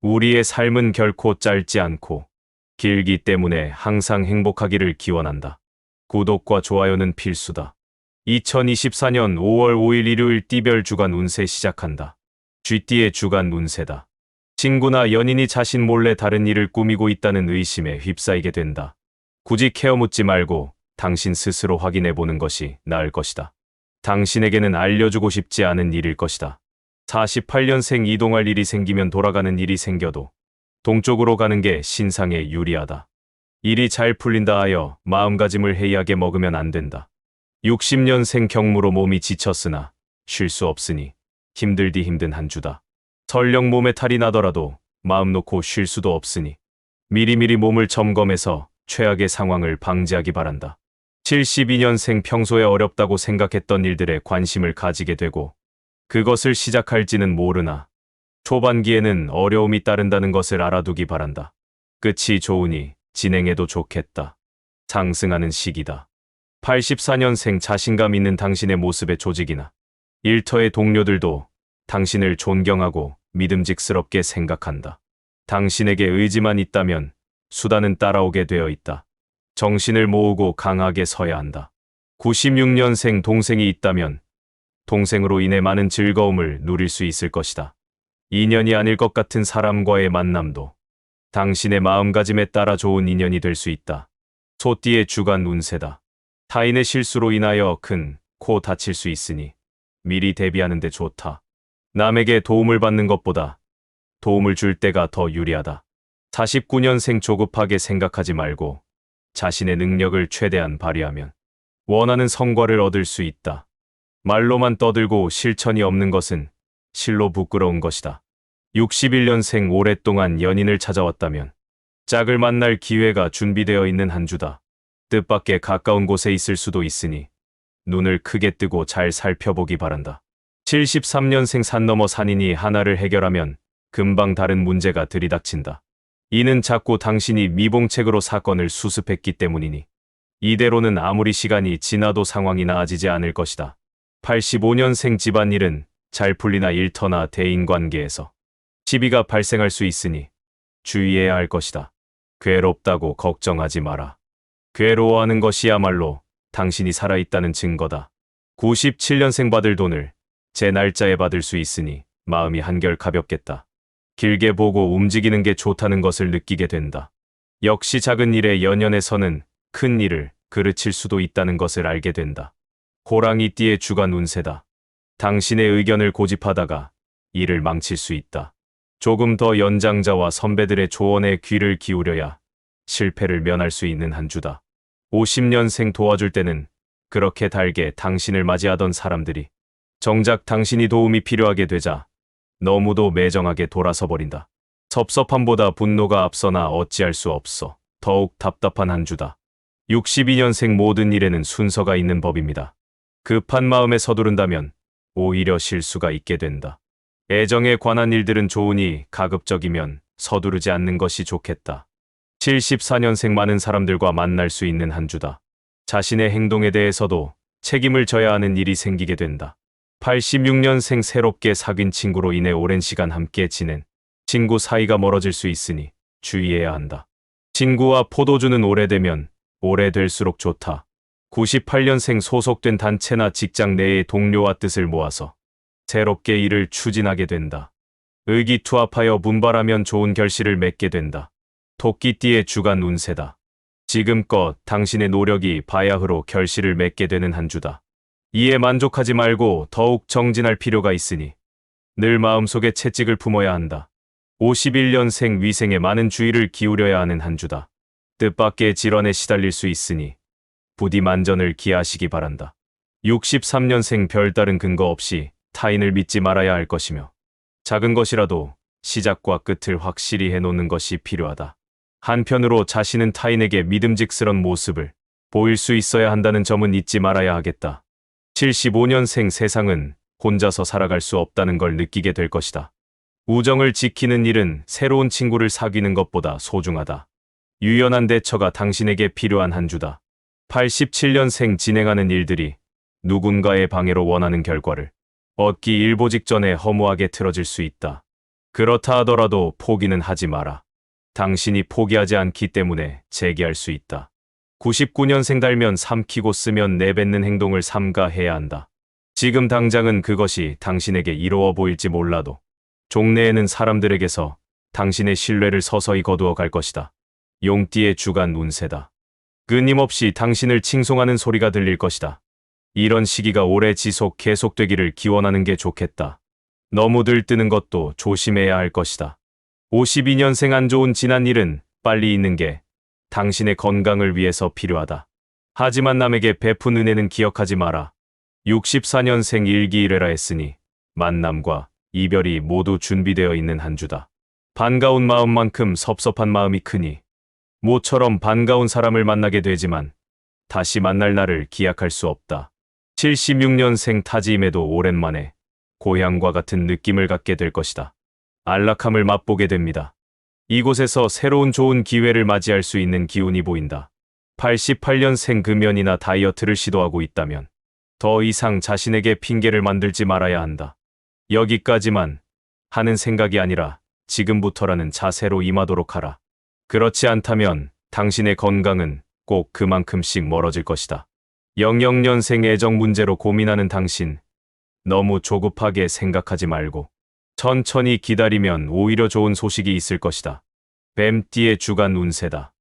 우리의 삶은 결코 짧지 않고 길기 때문에 항상 행복하기를 기원한다. 구독과 좋아요는 필수다. 2024년 5월 5일 일요일 띠별 주간 운세 시작한다. 쥐띠의 주간 운세다. 친구나 연인이 자신 몰래 다른 일을 꾸미고 있다는 의심에 휩싸이게 된다. 굳이 캐어묻지 말고 당신 스스로 확인해 보는 것이 나을 것이다. 당신에게는 알려주고 싶지 않은 일일 것이다. 48년생 이동할 일이 생기면 돌아가는 일이 생겨도 동쪽으로 가는 게 신상에 유리하다. 일이 잘 풀린다 하여 마음가짐을 해이하게 먹으면 안 된다. 60년생 경무로 몸이 지쳤으나 쉴 수 없으니 힘들디 힘든 한 주다. 설령 몸에 탈이 나더라도 마음 놓고 쉴 수도 없으니 미리미리 몸을 점검해서 최악의 상황을 방지하기 바란다. 72년생 평소에 어렵다고 생각했던 일들에 관심을 가지게 되고 그것을 시작할지는 모르나 초반기에는 어려움이 따른다는 것을 알아두기 바란다. 끝이 좋으니 진행해도 좋겠다. 상승하는 시기다. 84년생 자신감 있는 당신의 모습에 조직이나 일터의 동료들도 당신을 존경하고 믿음직스럽게 생각한다. 당신에게 의지만 있다면 수단은 따라오게 되어 있다. 정신을 모으고 강하게 서야 한다. 96년생 동생이 있다면 동생으로 인해 많은 즐거움을 누릴 수 있을 것이다. 인연이 아닐 것 같은 사람과의 만남도 당신의 마음가짐에 따라 좋은 인연이 될 수 있다. 소띠의 주간 운세다. 타인의 실수로 인하여 큰 코 다칠 수 있으니 미리 대비하는 데 좋다. 남에게 도움을 받는 것보다 도움을 줄 때가 더 유리하다. 49년생 조급하게 생각하지 말고 자신의 능력을 최대한 발휘하면 원하는 성과를 얻을 수 있다. 말로만 떠들고 실천이 없는 것은 실로 부끄러운 것이다. 61년생 오랫동안 연인을 찾아왔다면 짝을 만날 기회가 준비되어 있는 한 주다. 뜻밖의 가까운 곳에 있을 수도 있으니 눈을 크게 뜨고 잘 살펴보기 바란다. 73년생 산 넘어 산이니 하나를 해결하면 금방 다른 문제가 들이닥친다. 이는 자꾸 당신이 미봉책으로 사건을 수습했기 때문이니 이대로는 아무리 시간이 지나도 상황이 나아지지 않을 것이다. 85년생 집안일은 잘 풀리나 일터나 대인관계에서 시비가 발생할 수 있으니 주의해야 할 것이다. 괴롭다고 걱정하지 마라. 괴로워하는 것이야말로 당신이 살아있다는 증거다. 97년생 받을 돈을 제 날짜에 받을 수 있으니 마음이 한결 가볍겠다. 길게 보고 움직이는 게 좋다는 것을 느끼게 된다. 역시 작은 일에 연연해서는 큰 일을 그르칠 수도 있다는 것을 알게 된다. 호랑이띠의 주간 운세다. 당신의 의견을 고집하다가 일을 망칠 수 있다. 조금 더 연장자와 선배들의 조언에 귀를 기울여야 실패를 면할 수 있는 한 주다. 50년생 도와줄 때는 그렇게 달게 당신을 맞이하던 사람들이 정작 당신이 도움이 필요하게 되자 너무도 매정하게 돌아서 버린다. 섭섭함보다 분노가 앞서나 어찌할 수 없어 더욱 답답한 한 주다. 62년생 모든 일에는 순서가 있는 법입니다. 급한 마음에 서두른다면 오히려 실수가 있게 된다. 애정에 관한 일들은 좋으니 가급적이면 서두르지 않는 것이 좋겠다. 74년생 많은 사람들과 만날 수 있는 한 주다. 자신의 행동에 대해서도 책임을 져야 하는 일이 생기게 된다. 86년생 새롭게 사귄 친구로 인해 오랜 시간 함께 지낸 친구 사이가 멀어질 수 있으니 주의해야 한다. 친구와 포도주는 오래되면 오래될수록 좋다. 98년생 소속된 단체나 직장 내의 동료와 뜻을 모아서 새롭게 일을 추진하게 된다. 의기투합하여 분발하면 좋은 결실을 맺게 된다. 토끼띠의 주간 운세다. 지금껏 당신의 노력이 바야흐로 결실을 맺게 되는 한 주다. 이에 만족하지 말고 더욱 정진할 필요가 있으니 늘 마음속에 채찍을 품어야 한다. 51년생 위생에 많은 주의를 기울여야 하는 한 주다. 뜻밖의 질환에 시달릴 수 있으니 부디 만전을 기하시기 바란다. 63년생 별다른 근거 없이 타인을 믿지 말아야 할 것이며 작은 것이라도 시작과 끝을 확실히 해놓는 것이 필요하다. 한편으로 자신은 타인에게 믿음직스런 모습을 보일 수 있어야 한다는 점은 잊지 말아야 하겠다. 75년생 세상은 혼자서 살아갈 수 없다는 걸 느끼게 될 것이다. 우정을 지키는 일은 새로운 친구를 사귀는 것보다 소중하다. 유연한 대처가 당신에게 필요한 한 주다. 87년생 진행하는 일들이 누군가의 방해로 원하는 결과를 얻기 일보 직전에 허무하게 틀어질 수 있다. 그렇다 하더라도 포기는 하지 마라. 당신이 포기하지 않기 때문에 재기할 수 있다. 99년생 달면 삼키고 쓰면 내뱉는 행동을 삼가해야 한다. 지금 당장은 그것이 당신에게 이로워 보일지 몰라도 종래에는 사람들에게서 당신의 신뢰를 서서히 거두어 갈 것이다. 용띠의 주간 운세다. 끊임없이 당신을 칭송하는 소리가 들릴 것이다. 이런 시기가 오래 계속되기를 기원하는 게 좋겠다. 너무 들뜨는 것도 조심해야 할 것이다. 52년생 안 좋은 지난 일은 빨리 잊는 게 당신의 건강을 위해서 필요하다. 하지만 남에게 베푼 은혜는 기억하지 마라. 64년생 일기일회라 했으니 만남과 이별이 모두 준비되어 있는 한 주다. 반가운 마음만큼 섭섭한 마음이 크니 모처럼 반가운 사람을 만나게 되지만 다시 만날 날을 기약할 수 없다. 76년생 타지임에도 오랜만에 고향과 같은 느낌을 갖게 될 것이다. 안락함을 맛보게 됩니다. 이곳에서 새로운 좋은 기회를 맞이할 수 있는 기운이 보인다. 88년생 금연이나 다이어트를 시도하고 있다면 더 이상 자신에게 핑계를 만들지 말아야 한다. 여기까지만 하는 생각이 아니라 지금부터라는 자세로 임하도록 하라. 그렇지 않다면 당신의 건강은 꼭 그만큼씩 멀어질 것이다. 00년생 애정 문제로 고민하는 당신, 너무 조급하게 생각하지 말고 천천히 기다리면 오히려 좋은 소식이 있을 것이다. 뱀띠의 주간 운세다.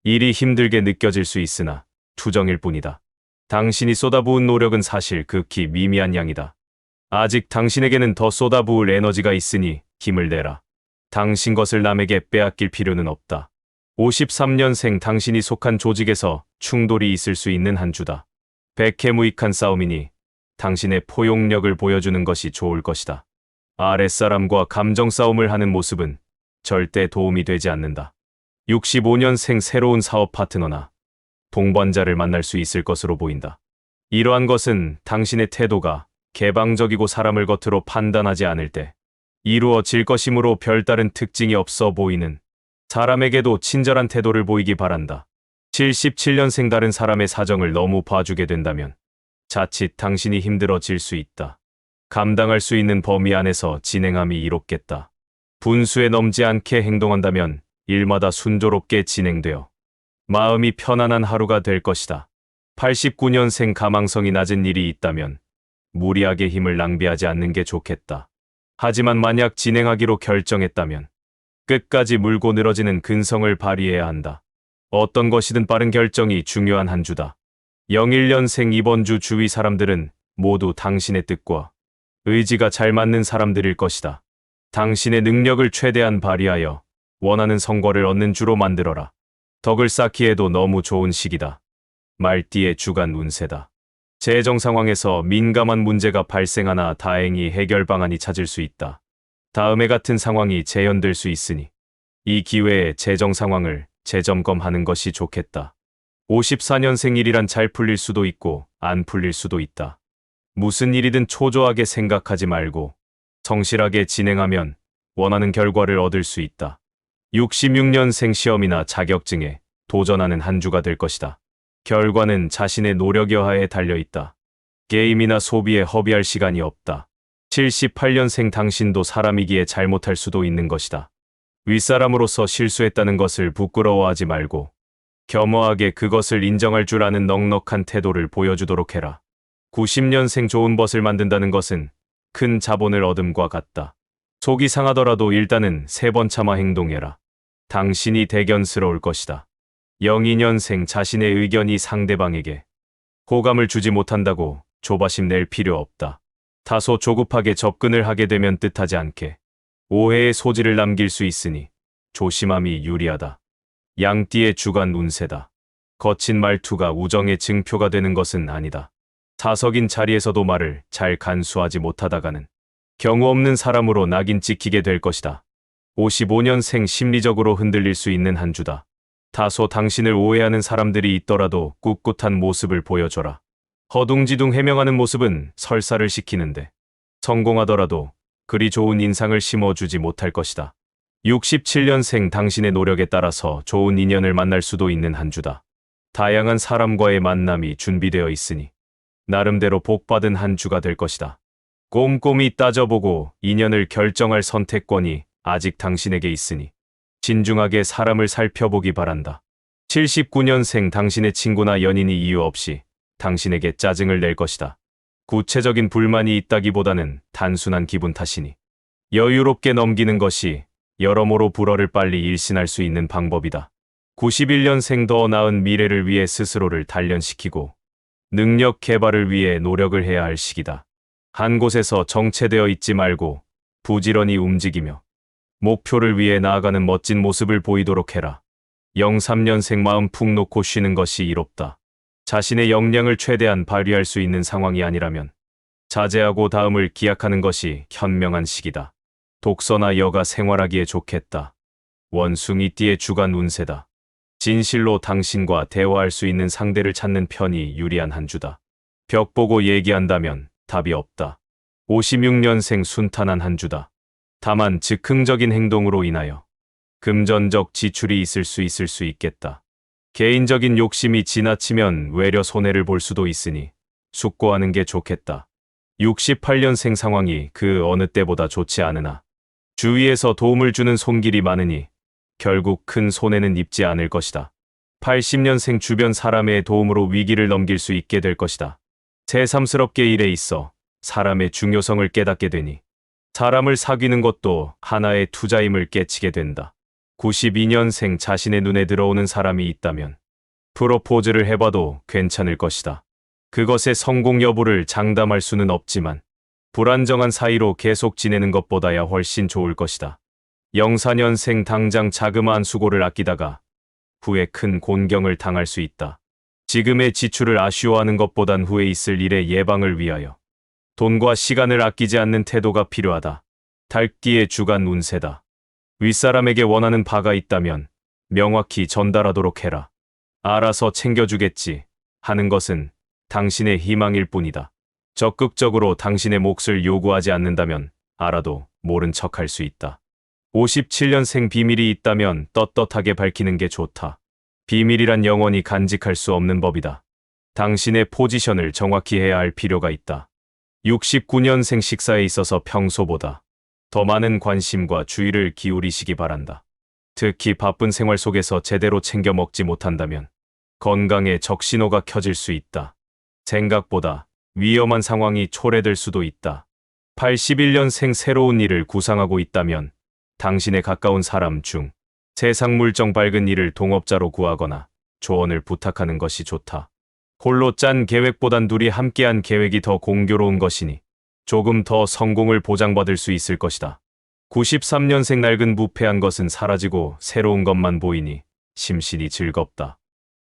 일이 힘들게 느껴질 수 있으나 투정일 뿐이다. 당신이 쏟아부은 노력은 사실 극히 미미한 양이다. 아직 당신에게는 더 쏟아부을 에너지가 있으니 힘을 내라. 당신 것을 남에게 빼앗길 필요는 없다. 53년생 당신이 속한 조직에서 충돌이 있을 수 있는 한 주다. 백해무익한 싸움이니 당신의 포용력을 보여주는 것이 좋을 것이다. 아랫사람과 감정 싸움을 하는 모습은 절대 도움이 되지 않는다. 65년생 새로운 사업 파트너나 동반자를 만날 수 있을 것으로 보인다. 이러한 것은 당신의 태도가 개방적이고 사람을 겉으로 판단하지 않을 때 이루어질 것이므로 별다른 특징이 없어 보이는 사람에게도 친절한 태도를 보이기 바란다. 77년생 다른 사람의 사정을 너무 봐주게 된다면 자칫 당신이 힘들어질 수 있다. 감당할 수 있는 범위 안에서 진행함이 이롭겠다. 분수에 넘지 않게 행동한다면 일마다 순조롭게 진행되어 마음이 편안한 하루가 될 것이다. 89년생 가망성이 낮은 일이 있다면 무리하게 힘을 낭비하지 않는 게 좋겠다. 하지만 만약 진행하기로 결정했다면 끝까지 물고 늘어지는 근성을 발휘해야 한다. 어떤 것이든 빠른 결정이 중요한 한 주다. 01년생 이번 주 주위 사람들은 모두 당신의 뜻과 의지가 잘 맞는 사람들일 것이다. 당신의 능력을 최대한 발휘하여 원하는 성과를 얻는 주로 만들어라. 덕을 쌓기에도 너무 좋은 시기다. 말띠의 주간 운세다. 재정 상황에서 민감한 문제가 발생하나 다행히 해결 방안이 찾을 수 있다. 다음에 같은 상황이 재현될 수 있으니 이 기회에 재정 상황을 재점검하는 것이 좋겠다. 54년생 일이란 잘 풀릴 수도 있고 안 풀릴 수도 있다. 무슨 일이든 초조하게 생각하지 말고 성실하게 진행하면 원하는 결과를 얻을 수 있다. 66년생 시험이나 자격증에 도전하는 한 주가 될 것이다. 결과는 자신의 노력 여하에 달려있다. 게임이나 소비에 허비할 시간이 없다. 78년생 당신도 사람이기에 잘못할 수도 있는 것이다. 윗사람으로서 실수했다는 것을 부끄러워하지 말고 겸허하게 그것을 인정할 줄 아는 넉넉한 태도를 보여주도록 해라. 90년생 좋은 벗을 만든다는 것은 큰 자본을 얻음과 같다. 속이 상하더라도 일단은 3번 참아 행동해라. 당신이 대견스러울 것이다. 02년생 자신의 의견이 상대방에게 호감을 주지 못한다고 조바심 낼 필요 없다. 다소 조급하게 접근을 하게 되면 뜻하지 않게 오해의 소지를 남길 수 있으니 조심함이 유리하다. 양띠의 주간 운세다. 거친 말투가 우정의 증표가 되는 것은 아니다. 사석인 자리에서도 말을 잘 간수하지 못하다가는 경우 없는 사람으로 낙인 찍히게 될 것이다. 55년생 심리적으로 흔들릴 수 있는 한 주다. 다소 당신을 오해하는 사람들이 있더라도 꿋꿋한 모습을 보여줘라. 허둥지둥 해명하는 모습은 설사를 시키는데 성공하더라도 그리 좋은 인상을 심어주지 못할 것이다. 67년생 당신의 노력에 따라서 좋은 인연을 만날 수도 있는 한 주다. 다양한 사람과의 만남이 준비되어 있으니 나름대로 복받은 한 주가 될 것이다. 꼼꼼히 따져보고 인연을 결정할 선택권이 아직 당신에게 있으니 신중하게 사람을 살펴보기 바란다. 79년생 당신의 친구나 연인이 이유 없이 당신에게 짜증을 낼 것이다. 구체적인 불만이 있다기보다는 단순한 기분 탓이니 여유롭게 넘기는 것이 여러모로 불화를 빨리 일신할 수 있는 방법이다. 91년생 더 나은 미래를 위해 스스로를 단련시키고 능력 개발을 위해 노력을 해야 할 시기다. 한 곳에서 정체되어 있지 말고 부지런히 움직이며 목표를 위해 나아가는 멋진 모습을 보이도록 해라. 03년생 마음 푹 놓고 쉬는 것이 이롭다. 자신의 역량을 최대한 발휘할 수 있는 상황이 아니라면 자제하고 다음을 기약하는 것이 현명한 시기다. 독서나 여가 생활하기에 좋겠다. 원숭이띠의 주간 운세다. 진실로 당신과 대화할 수 있는 상대를 찾는 편이 유리한 한 주다. 벽 보고 얘기한다면 답이 없다. 56년생 순탄한 한 주다. 다만 즉흥적인 행동으로 인하여 금전적 지출이 있을 수 있겠다. 개인적인 욕심이 지나치면 외려 손해를 볼 수도 있으니 숙고하는 게 좋겠다. 68년생 상황이 그 어느 때보다 좋지 않으나 주위에서 도움을 주는 손길이 많으니 결국 큰 손해는 입지 않을 것이다. 80년생 주변 사람의 도움으로 위기를 넘길 수 있게 될 것이다. 새삼스럽게 일에 있어 사람의 중요성을 깨닫게 되니 사람을 사귀는 것도 하나의 투자임을 깨치게 된다. 92년생 자신의 눈에 들어오는 사람이 있다면 프로포즈를 해봐도 괜찮을 것이다. 그것의 성공 여부를 장담할 수는 없지만 불안정한 사이로 계속 지내는 것보다야 훨씬 좋을 것이다. 04년생 당장 자그마한 수고를 아끼다가 후에 큰 곤경을 당할 수 있다. 지금의 지출을 아쉬워하는 것보단 후에 있을 일의 예방을 위하여 돈과 시간을 아끼지 않는 태도가 필요하다. 달기의 주간 운세다. 윗사람에게 원하는 바가 있다면 명확히 전달하도록 해라. 알아서 챙겨주겠지 하는 것은 당신의 희망일 뿐이다. 적극적으로 당신의 몫을 요구하지 않는다면 알아도 모른 척할 수 있다. 57년생 비밀이 있다면 떳떳하게 밝히는 게 좋다. 비밀이란 영원히 간직할 수 없는 법이다. 당신의 포지션을 정확히 해야 할 필요가 있다. 69년생 식사에 있어서 평소보다 더 많은 관심과 주의를 기울이시기 바란다. 특히 바쁜 생활 속에서 제대로 챙겨 먹지 못한다면 건강에 적신호가 켜질 수 있다. 생각보다 위험한 상황이 초래될 수도 있다. 81년생 새로운 일을 구상하고 있다면 당신의 가까운 사람 중 세상 물정 밝은 일을 동업자로 구하거나 조언을 부탁하는 것이 좋다. 홀로 짠 계획보단 둘이 함께한 계획이 더 공교로운 것이니 조금 더 성공을 보장받을 수 있을 것이다. 93년생 낡은 부패한 것은 사라지고 새로운 것만 보이니 심신이 즐겁다.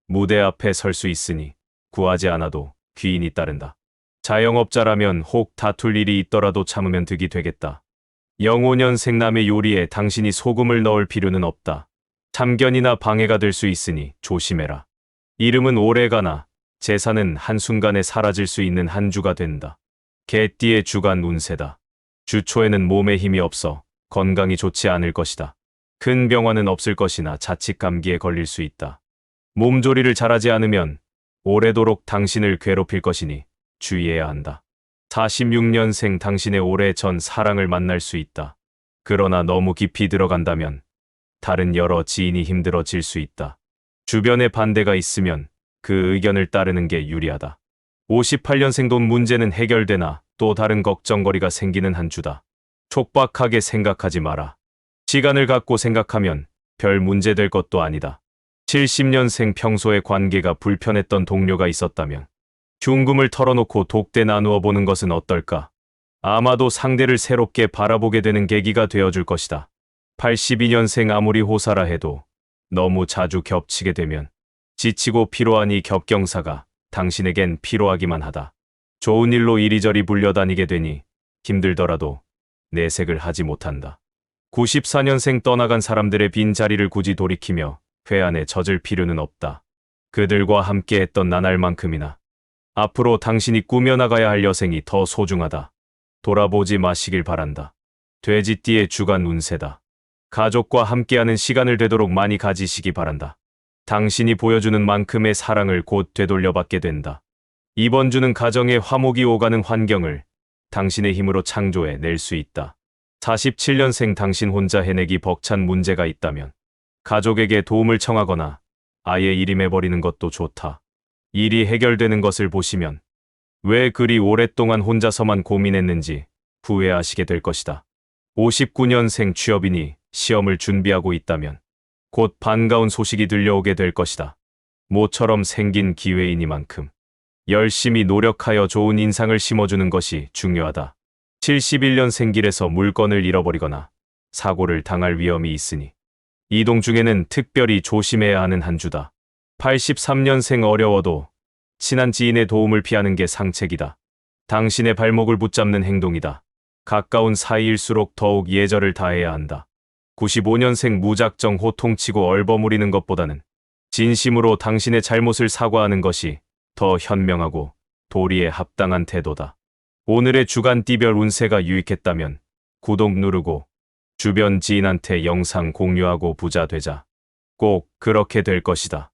무대 앞에 설 수 있으니 구하지 않아도 귀인이 따른다. 자영업자라면 혹 다툴 일이 있더라도 참으면 득이 되겠다. 05년생 남의 요리에 당신이 소금을 넣을 필요는 없다. 참견이나 방해가 될 수 있으니 조심해라. 이름은 오래가나 재산은 한순간에 사라질 수 있는 한 주가 된다. 개띠의 주간 운세다. 주초에는 몸에 힘이 없어 건강이 좋지 않을 것이다. 큰 병화는 없을 것이나 자칫 감기에 걸릴 수 있다. 몸조리를 잘하지 않으면 오래도록 당신을 괴롭힐 것이니 주의해야 한다. 46년생 당신의 오래전 사랑을 만날 수 있다. 그러나 너무 깊이 들어간다면 다른 여러 지인이 힘들어질 수 있다. 주변에 반대가 있으면 그 의견을 따르는 게 유리하다. 58년생 돈 문제는 해결되나 또 다른 걱정거리가 생기는 한 주다. 촉박하게 생각하지 마라. 시간을 갖고 생각하면 별 문제 될 것도 아니다. 70년생 평소에 관계가 불편했던 동료가 있었다면 흉금을 털어놓고 독대 나누어 보는 것은 어떨까? 아마도 상대를 새롭게 바라보게 되는 계기가 되어줄 것이다. 82년생 아무리 호사라 해도 너무 자주 겹치게 되면 지치고 피로한 이 겹경사가 당신에겐 피로하기만 하다. 좋은 일로 이리저리 불려다니게 되니 힘들더라도 내색을 하지 못한다. 94년생 떠나간 사람들의 빈자리를 굳이 돌이키며 회한에 젖을 필요는 없다. 그들과 함께했던 나날만큼이나 앞으로 당신이 꾸며나가야 할 여생이 더 소중하다. 돌아보지 마시길 바란다. 돼지띠의 주간 운세다. 가족과 함께하는 시간을 되도록 많이 가지시기 바란다. 당신이 보여주는 만큼의 사랑을 곧 되돌려받게 된다. 이번 주는 가정에 화목이 오가는 환경을 당신의 힘으로 창조해 낼 수 있다. 47년생 당신 혼자 해내기 벅찬 문제가 있다면 가족에게 도움을 청하거나 아예 일임해버리는 것도 좋다. 일이 해결되는 것을 보시면 왜 그리 오랫동안 혼자서만 고민했는지 후회하시게 될 것이다. 59년생 취업인이 시험을 준비하고 있다면 곧 반가운 소식이 들려오게 될 것이다. 모처럼 생긴 기회이니만큼 열심히 노력하여 좋은 인상을 심어주는 것이 중요하다. 71년생 길에서 물건을 잃어버리거나 사고를 당할 위험이 있으니 이동 중에는 특별히 조심해야 하는 한 주다. 83년생 어려워도 친한 지인의 도움을 피하는 게 상책이다. 당신의 발목을 붙잡는 행동이다. 가까운 사이일수록 더욱 예절을 다해야 한다. 95년생 무작정 호통치고 얼버무리는 것보다는 진심으로 당신의 잘못을 사과하는 것이 더 현명하고 도리에 합당한 태도다. 오늘의 주간 띠별 운세가 유익했다면 구독 누르고 주변 지인한테 영상 공유하고 부자 되자. 꼭 그렇게 될 것이다.